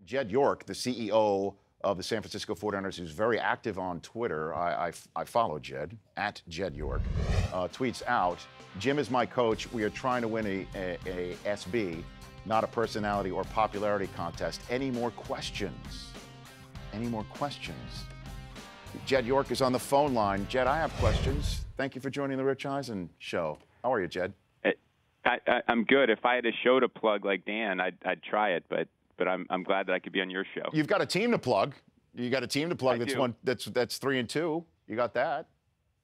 Jed York, the CEO of the San Francisco 49ers, who's very active on Twitter. I follow Jed, at Jed York, tweets out, Jim is my coach. We are trying to win a SB, not a personality or popularity contest. Any more questions? Any more questions? Jed York is on the phone line. Jed, I have questions. Thank you for joining the Rich Eisen Show. How are you, Jed? I'm good. If I had a show to plug like Dan, I'd try it, but I'm glad that I could be on your show. You've got a team to plug. You got a team to plug. I do. That's 3-2. You got that,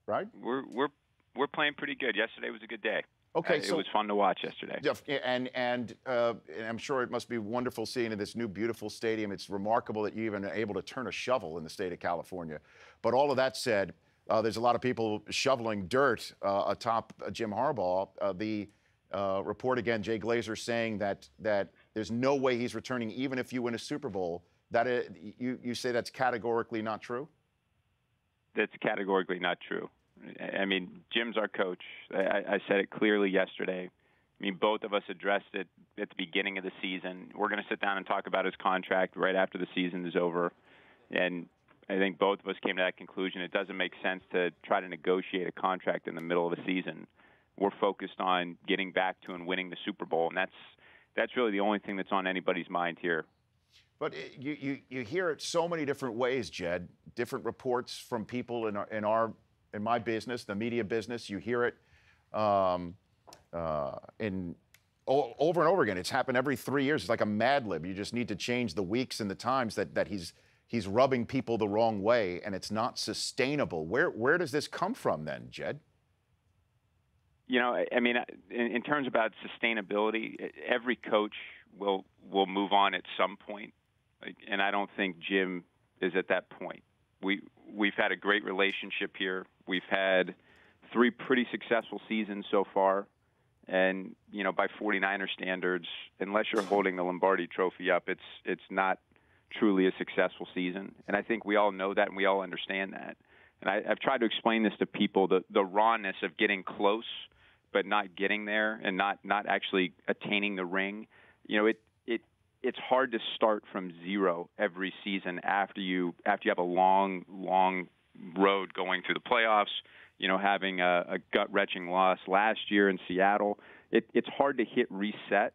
right? We're playing pretty good. Yesterday was a good day. Okay, it was fun to watch yesterday. And I'm sure it must be wonderful seeing in this new beautiful stadium. It's remarkable that you even are able to turn a shovel in the state of California. But all of that said, there's a lot of people shoveling dirt atop Jim Harbaugh. The report again, Jay Glazer saying that there's no way he's returning even if you win a Super Bowl. You say that's categorically not true? That's categorically not true. I mean, Jim's our coach. I said it clearly yesterday. I mean, both of us addressed it at the beginning of the season. We're going to sit down and talk about his contract right after the season is over. And I think both of us came to that conclusion. It doesn't make sense to try to negotiate a contract in the middle of a season. We're focused on getting back to and winning the Super Bowl, and that's really the only thing that's on anybody's mind here. But you hear it so many different ways, Jed. Different reports from people in my business, the media business. You hear it over and over again. It's happened every 3 years. It's like a Mad Lib. You just need to change the weeks and the times that he's rubbing people the wrong way, and it's not sustainable. Where does this come from then, Jed? You know, I mean, in terms about sustainability, every coach will move on at some point, and I don't think Jim is at that point. We've had a great relationship here. We've had 3 pretty successful seasons so far, and you know, by 49er standards, unless you're holding the Lombardi Trophy up, it's not truly a successful season. And I think we all know that, and we all understand that. And I've tried to explain this to people: the rawness of getting close but not getting there, and not actually attaining the ring. You know, it's hard to start from zero every season after you have a long road going through the playoffs. You know, having a gut-wrenching loss last year in Seattle, it's hard to hit reset.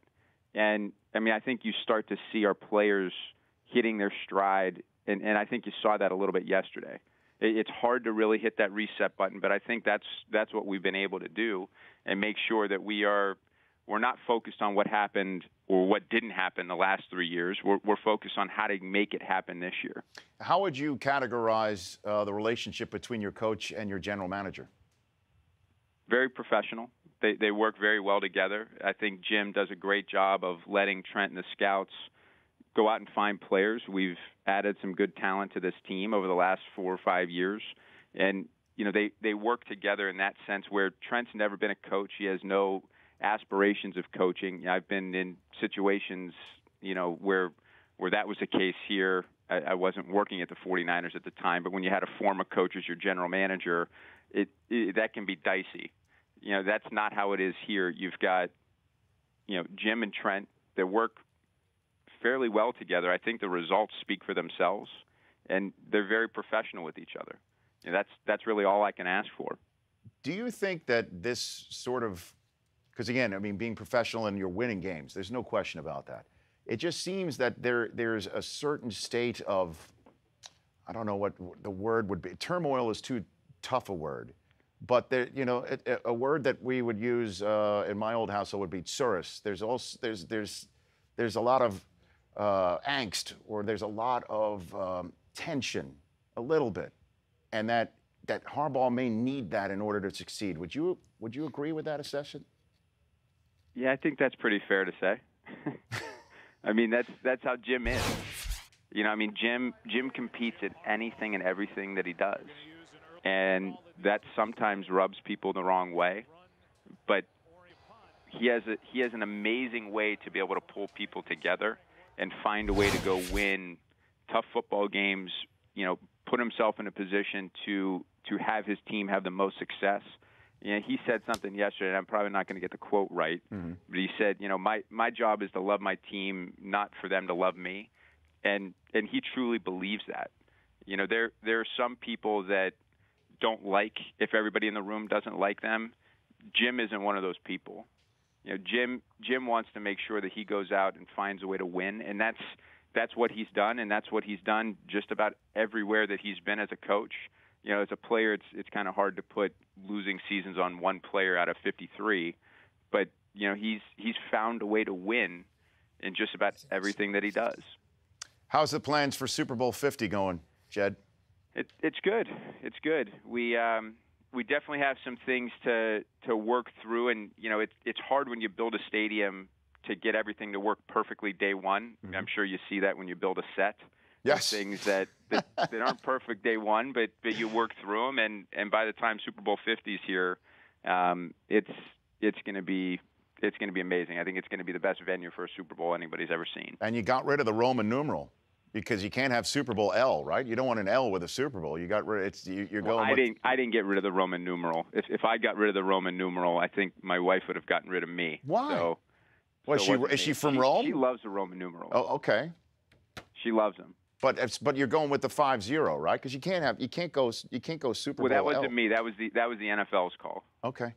And I mean, I think you start to see our players hitting their stride, and I think you saw that a little bit yesterday. It's hard to really hit that reset button, but I think that's what we've been able to do, and make sure that we're not focused on what happened or what didn't happen the last 3 years. We're focused on how to make it happen this year. How would you categorize the relationship between your coach and your general manager? Very professional. They work very well together. I think Jim does a great job of letting Trent and the scouts go out and find players. We've added some good talent to this team over the last 4 or 5 years. And, you know, they work together in that sense where Trent's never been a coach. He has no aspirations of coaching. I've been in situations, you know, where that was the case here. I wasn't working at the 49ers at the time, but when you had a former coach as your general manager, that can be dicey. You know, that's not how it is here. You've got, you know, Jim and Trent that work fairly well together. I think the results speak for themselves, and they're very professional with each other. You know, that's really all I can ask for. Do you think that this sort of, because again, I mean, being professional and you're winning games, there's no question about that. It just seems that there's a certain state of, I don't know what the word would be. Turmoil is too tough a word, but there, you know, a word that we would use in my old household would be tsuris. There's a lot of angst, or there's a lot of tension, a little bit, and that Harbaugh may need that in order to succeed. Would you agree with that assessment? Yeah, I think that's pretty fair to say. I mean, that's how Jim is. You know, I mean, Jim competes at anything and everything that he does, and that sometimes rubs people the wrong way. But he has an amazing way to be able to pull people together and find a way to go win tough football games. You know, put himself in a position to have his team have the most success. You know, he said something yesterday, and I'm probably not going to get the quote right, but he said, you know, my job is to love my team, not for them to love me. and he truly believes that. You know, there are some people that don't like if everybody in the room doesn't like them. Jim isn't one of those people. You know, Jim wants to make sure that he goes out and finds a way to win, and that's what he's done, and that's what he's done just about everywhere that he's been as a coach. You know, as a player, it's kind of hard to put losing seasons on one player out of 53, but you know, he's found a way to win in just about everything that he does. How's the plans for Super Bowl 50 going, Jed? It's good. It's good. We definitely have some things to work through, and you know, it's hard when you build a stadium to get everything to work perfectly day one. Mm-hmm. I'm sure you see that when you build a set. Yes. There's things that aren't perfect day one, but you work through them, and by the time Super Bowl 50 is here, it's going to be amazing. I think it's going to be the best venue for a Super Bowl anybody's ever seen. And you got rid of the Roman numeral because you can't have Super Bowl L, right? You don't want an L with a Super Bowl. You got rid. You're well, going. I didn't get rid of the Roman numeral. If I got rid of the Roman numeral, I think my wife would have gotten rid of me. Why? So, is she from Rome? She loves the Roman numeral. Oh, okay. She loves them. But you're going with the 50, right? Because you can't go Super Bowl. Well, that wasn't L. me. That was the NFL's call. Okay.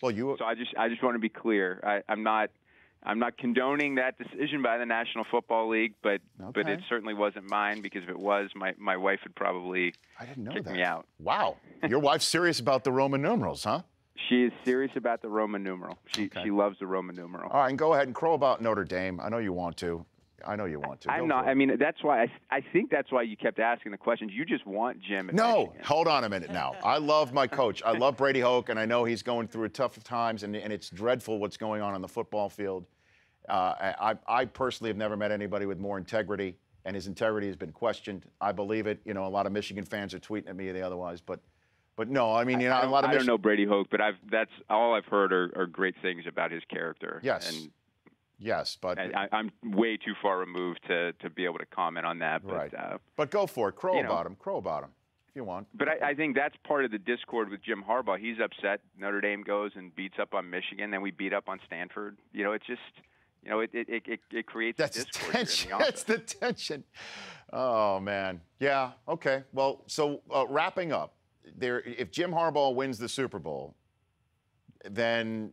Well, So I just want to be clear. I'm not condoning that decision by the National Football League, but it certainly wasn't mine, because if it was, my wife would probably kick me out. Wow. Your wife's serious about the Roman numerals, huh? She is serious about the Roman numeral. She loves the Roman numeral. All right, and go ahead and crow about Notre Dame. I know you want to. I'm not. I mean, that's why I think that's why you kept asking the questions. You just want Jim. No, hold on a minute now. I love my coach. I love Brady Hoke, and I know he's going through tough times, and it's dreadful what's going on the football field. I personally have never met anybody with more integrity, and his integrity has been questioned. I believe it. You know, a lot of Michigan fans are tweeting at me otherwise, but no, I mean, you know, a lot of. I don't know Brady Hoke, but that's all I've heard are great things about his character. Yes. And yes, but I'm way too far removed to be able to comment on that. But, right. But go for it. Crow about him if you want. But I think that's part of the discord with Jim Harbaugh. He's upset Notre Dame goes and beats up on Michigan, then we beat up on Stanford. You know, it's just. You know, it creates a discord tension. Here in the That's the tension. Oh, man. Yeah, okay. Well, so wrapping up, if Jim Harbaugh wins the Super Bowl, then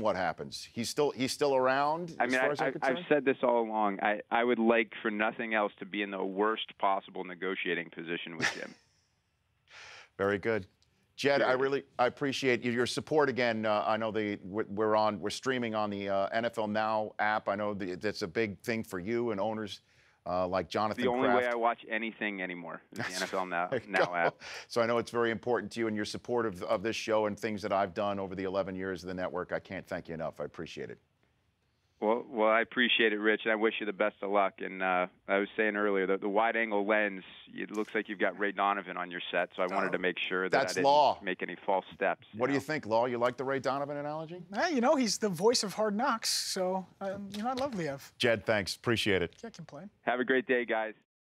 what happens? He's still around? I mean, I've said this all along. I would like for nothing else to be in the worst possible negotiating position with Jim. Very good. Jed, I appreciate your support again. I know we're streaming on the NFL Now app. I know that's a big thing for you and owners like Jonathan Kraft. The only Kraft. way I watch anything anymore is the NFL Now app. So I know it's very important to you and your support of this show and things that I've done over the 11 years of the network. I can't thank you enough. I appreciate it. Well, I appreciate it, Rich, and I wish you the best of luck. And I was saying earlier, the wide-angle lens, it looks like you've got Ray Donovan on your set, so I wanted to make sure that I didn't make any false steps. What do you think, Law? You like the Ray Donovan analogy? You know, he's the voice of Hard Knocks, so, you know, I love Liev. Jed, thanks. Appreciate it. Can't complain. Have a great day, guys.